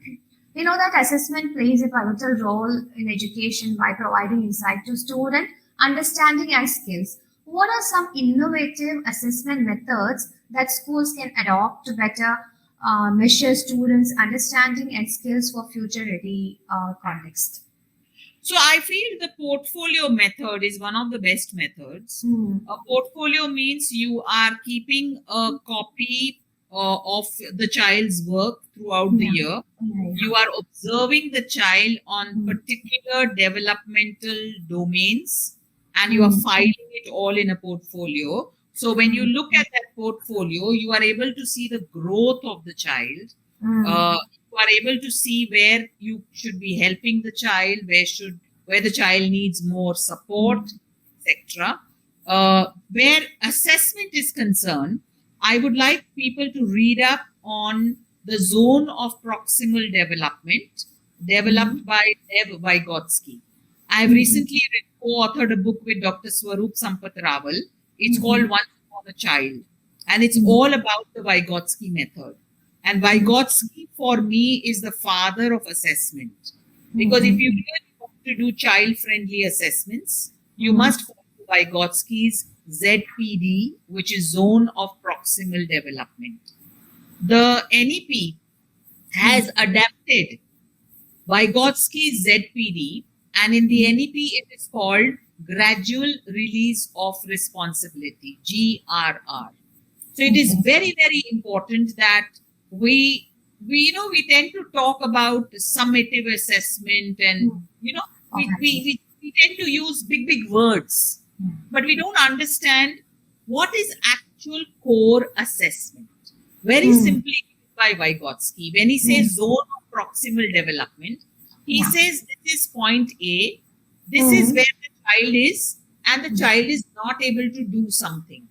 We know that assessment plays a pivotal role in education by providing insight to student understanding and skills. What are some innovative assessment methods that schools can adopt to better measure students' understanding and skills for future-ready context? So I feel the portfolio method is one of the best methods. A portfolio means you are keeping a copy of the child's work throughout the year. You are observing the child on particular developmental domains and you are filing it all in a portfolio. So when you look at that portfolio, you are able to see the growth of the child. You are able to see where you should be helping the child, where the child needs more support, etc. Where assessment is concerned, I would like people to read up on the zone of proximal development developed by Lev Vygotsky. I have recently co-authored a book with Dr. Swaroop Sampath Rawal. It's called Once Upon a Child, and it's all about the Vygotsky method. And Vygotsky, for me, is the father of assessment. Because if you really want to do child-friendly assessments, you must follow Vygotsky's ZPD, which is Zone of Proximal Development. The NEP has adapted Vygotsky's ZPD, and in the NEP, it is called Gradual Release of Responsibility, GRR. So it is very, very important that we tend to talk about summative assessment and, we tend to use big words, but we don't understand what is actual core assessment. Very simply by Vygotsky, when he says zone of proximal development, he says this is point A, this is where the child is, and the child is not able to do something.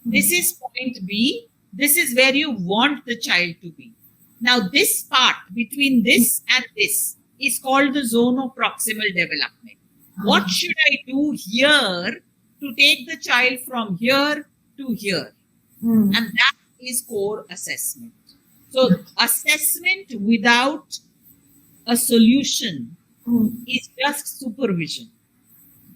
This is point B, this is where you want the child to be. Now, this part between this and this is called the zone of proximal development. What should I do here to take the child from here to here? And that is core assessment. So, assessment without a solution is just supervision.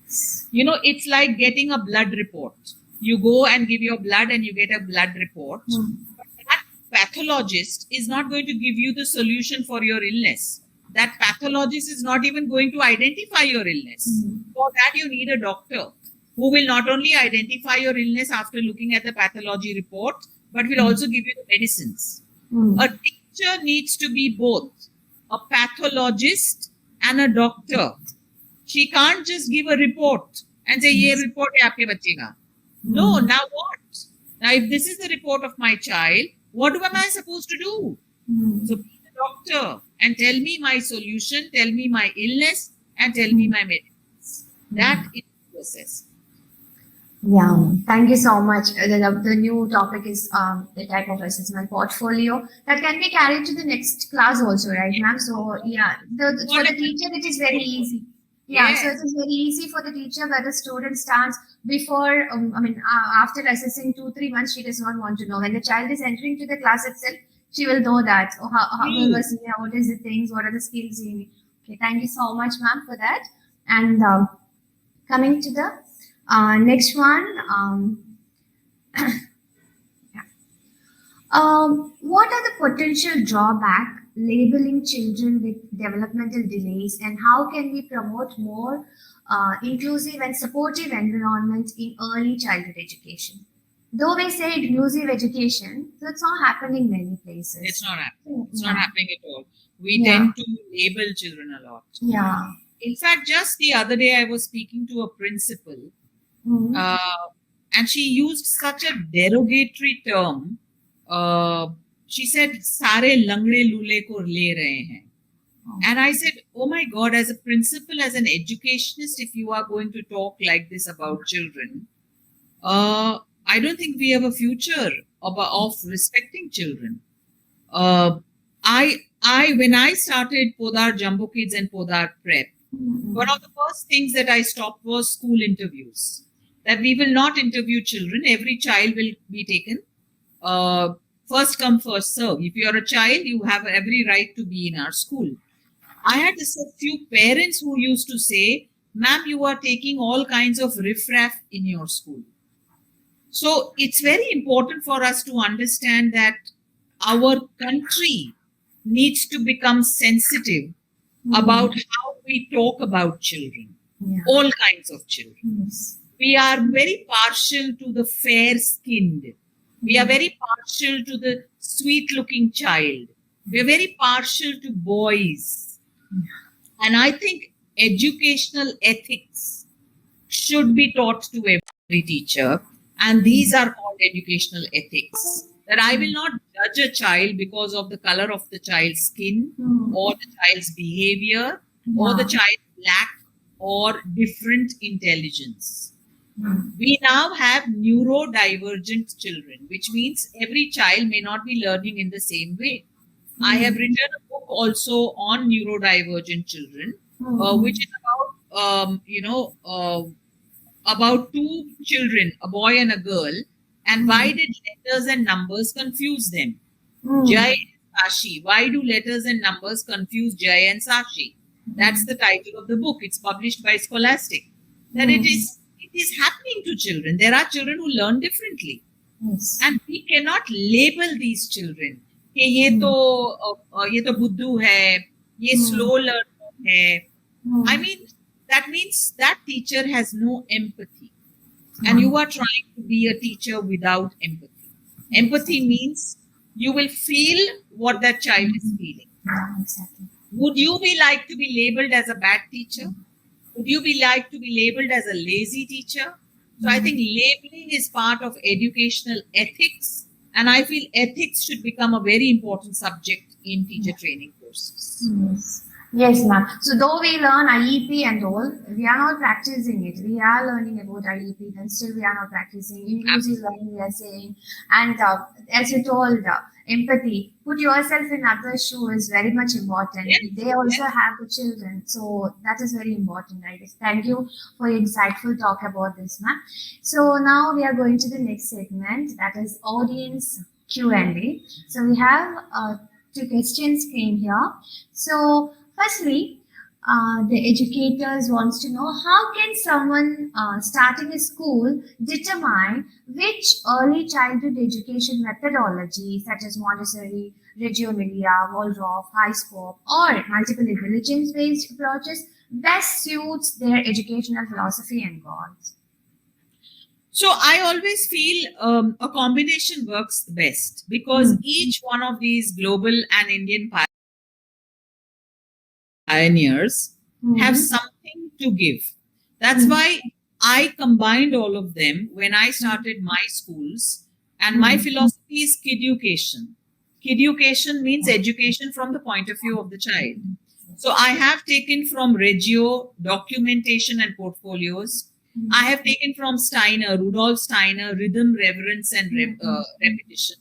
It's like getting a blood report. You go and give your blood and you get a blood report. But that pathologist is not going to give you the solution for your illness. That pathologist is not even going to identify your illness. For that, you need a doctor who will not only identify your illness after looking at the pathology report, but will also give you the medicines. A teacher needs to be both a pathologist and a doctor. She can't just give a report and say, "Ye report hai aapke bacche ka." No, now what? Now, if this is the report of my child, what am I supposed to do? So be the doctor and tell me my solution, tell me my illness, and tell me my medicines. That is the process. Yeah, thank you so much. The new topic is the type of assessment portfolio that can be carried to the next class also, right, ma'am? So, for the teacher, it is very easy. Yeah, so it is very easy for the teacher where the student starts before, after assessing 2-3 months, she does not want to know. When the child is entering to the class itself, she will know that. Oh, how True. what is the things, what are the skills you need. Okay, thank you so much, ma'am, for that. And coming to the next one. Yeah. What are the potential drawback labeling children with developmental delays, and how can we promote more inclusive and supportive environment in early childhood education? Though we say inclusive education, so it's not happening in many places. It's not happening. It's Yeah. not happening at all. We Yeah. tend to label children a lot. Yeah. In fact, just the other day, I was speaking to a principal, Mhm. and she used such a derogatory term. She said, "Sare langde lule ko le rahe hain." And I said, "Oh my God, as a principal, as an educationist, if you are going to talk like this about children, I don't think we have a future of respecting children." Uh, when I started Podar Jumbo Kids and Podar Prep, Mhm. one of the first things that I stopped was school interviews. That we will not interview children. Every child will be taken. First come, first serve. If you are a child, you have every right to be in our school. I had a few parents who used to say, "Ma'am, you are taking all kinds of riffraff in your school." So it's very important for us to understand that our country needs to become sensitive about how we talk about children, Yeah. all kinds of children. Yes. We are very partial to the fair skinned. We are very partial to the sweet looking child. We are very partial to boys. And I think educational ethics should be taught to every teacher. And these are called educational ethics. That I will not judge a child because of the color of the child's skin or the child's behavior or the child's lack or different intelligence. We now have neurodivergent children, which means every child may not be learning in the same way. I have written a book also on neurodivergent children, which is about two children, a boy and a girl, and why did letters and numbers confuse them? Jai and Sashi. Why do letters and numbers confuse Jai and Sashi? That's the title of the book. It's published by Scholastic. That it is happening to children. There are children who learn differently. Yes. And we cannot label these children. कि ये तो बुद्धू है, ये slow learner है. I mean, that means that teacher has no empathy. And you are trying to be a teacher without empathy. Empathy means you will feel what that child is feeling. Exactly. Would you be like to be labeled as a bad teacher? Would you be like to be labeled as a lazy teacher? So I think labeling is part of educational ethics. And I feel ethics should become a very important subject in teacher training courses. Yes. Yes, ma'am. So though we learn IEP and all, we are not practicing it. We are learning about IEP, then still we are not practicing. Inclusive learning, we are saying. And as you told, empathy, put yourself in others' shoe is very much important. Yes. They also have the children. So that is very important, I guess. Thank you for your insightful talk about this, ma'am. So now we are going to the next segment, that is audience Q&A. So we have two questions came here. So firstly, the educators wants to know how can someone starting a school determine which early childhood education methodology such as Montessori, Reggio Emilia, Waldorf, high scope, or multiple intelligence-based approaches best suits their educational philosophy and goals? So I always feel a combination works best because each one of these global and Indian pioneers have something to give. That's why I combined all of them when I started my schools, and my philosophy is kiducation. Kiducation means education from the point of view of the child. So I have taken from Reggio documentation and portfolios. I have taken from Steiner, Rudolf Steiner, rhythm, reverence, and repetition.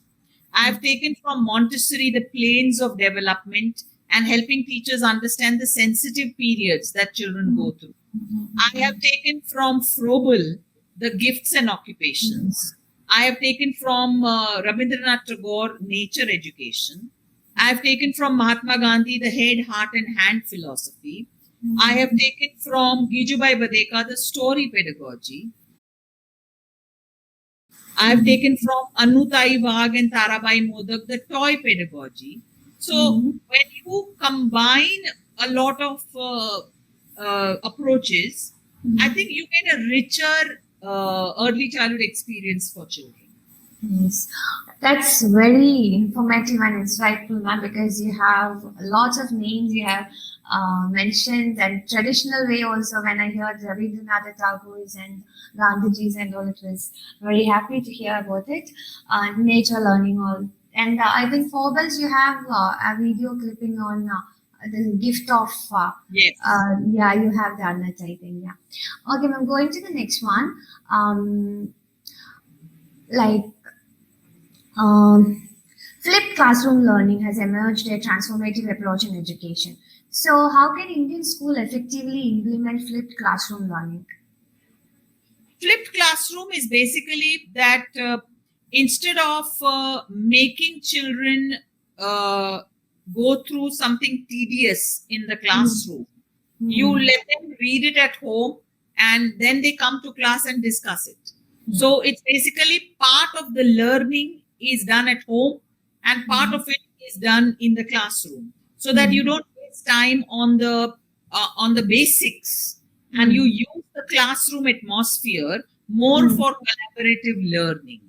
I have taken from Montessori the planes of development and helping teachers understand the sensitive periods that children go through. I have taken from Froebel the gifts and occupations. I have taken from Rabindranath Tagore, nature education. I have taken from Mahatma Gandhi, the head, heart, and hand philosophy. I have taken from Gijubai Badeka, the story pedagogy. I have taken from Anutai Wag and Tarabai Modak, the toy pedagogy. So when you combine a lot of approaches, I think you get a richer early childhood experience for children. Yes, that's very informative and insightful, ma'am, because you have lots of names you have mentioned and traditional way also. When I heard Rabindranath Tagore's and Gandhiji's and all, it was very happy to hear about it. Nature learning all, and I think Forbes you have a video clipping on the gift of. Yes. Yeah, you have done it. I think yeah. Okay, I'm going to the next one. Like flipped classroom learning has emerged a transformative approach in education. So, how can Indian school effectively implement flipped classroom learning? Flipped classroom is basically that instead of making children go through something tedious in the classroom, you let them read it at home and then they come to class and discuss it. So it's basically part of the learning is done at home and part of it is done in the classroom, so that you don't waste time on the basics, and you use the classroom atmosphere more for collaborative learning.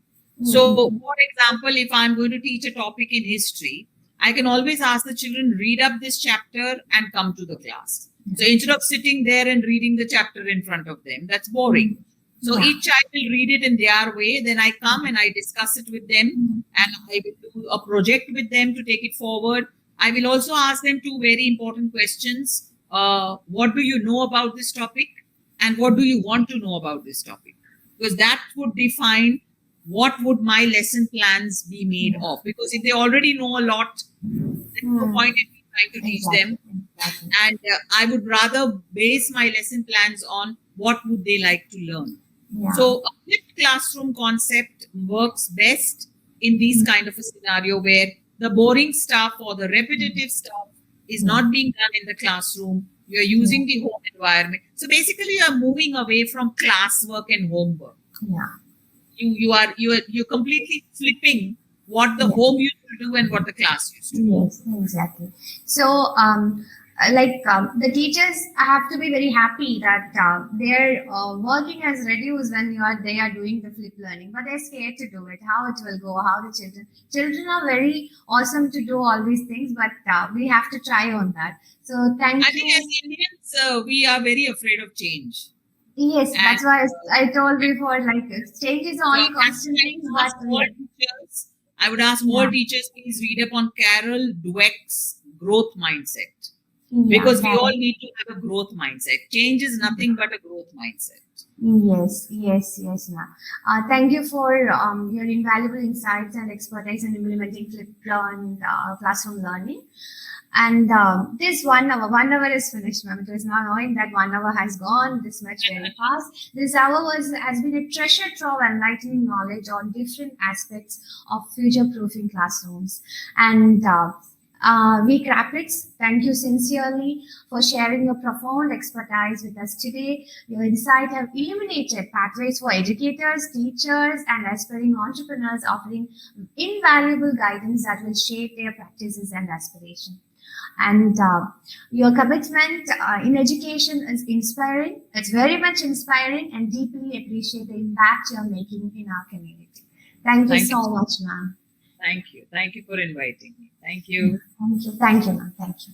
So, for example, if I'm going to teach a topic in history, I can always ask the children, read up this chapter and come to the class. So instead of sitting there and reading the chapter in front of them, that's boring. So each child will read it in their way. Then I come and I discuss it with them, and I will do a project with them to take it forward. I will also ask them two very important questions. What do you know about this topic? And what do you want to know about this topic? Because that would define what would my lesson plans be made of. Because if they already know a lot, there's no point in me trying to teach them. And I would rather base my lesson plans on what would they like to learn. So a flipped classroom concept works best in these kind of a scenario where the boring stuff or the repetitive stuff is not being done in the classroom. You're using the home environment. So basically you're moving away from classwork and homework. You're completely flipping what the home used to do and what the class used to do. Yes, exactly. So, the teachers have to be very happy that their working has reduced when they are doing the flip learning, but they're scared to do it. How it will go? How the children are very awesome to do all these things, but we have to try on that. So, thank I you. think as Indians, we are very afraid of change. Yes, that's why I told before, like change is only constant things, but I would ask all teachers, please read up on Carol Dweck's growth mindset, because we all need to have a growth mindset. Change is nothing but a growth mindset. Yes, ma'am. Thank you for your invaluable insights and expertise in implementing flipped classroom learning. And this 1 hour, 1 hour is finished, ma'am. It was not knowing that 1 hour has gone this much very fast. This hour has been a treasure trove, enlightening knowledge on different aspects of future-proofing classrooms. And we Craplets, thank you sincerely for sharing your profound expertise with us today. Your insight have illuminated pathways for educators, teachers, and aspiring entrepreneurs, offering invaluable guidance that will shape their practices and aspirations. And your commitment in education is inspiring. It's very much inspiring, and deeply appreciate the impact you're making in our community. Thank you so much, ma'am. Thank you. Thank you for inviting me. Thank you. Thank you, ma'am. Thank you.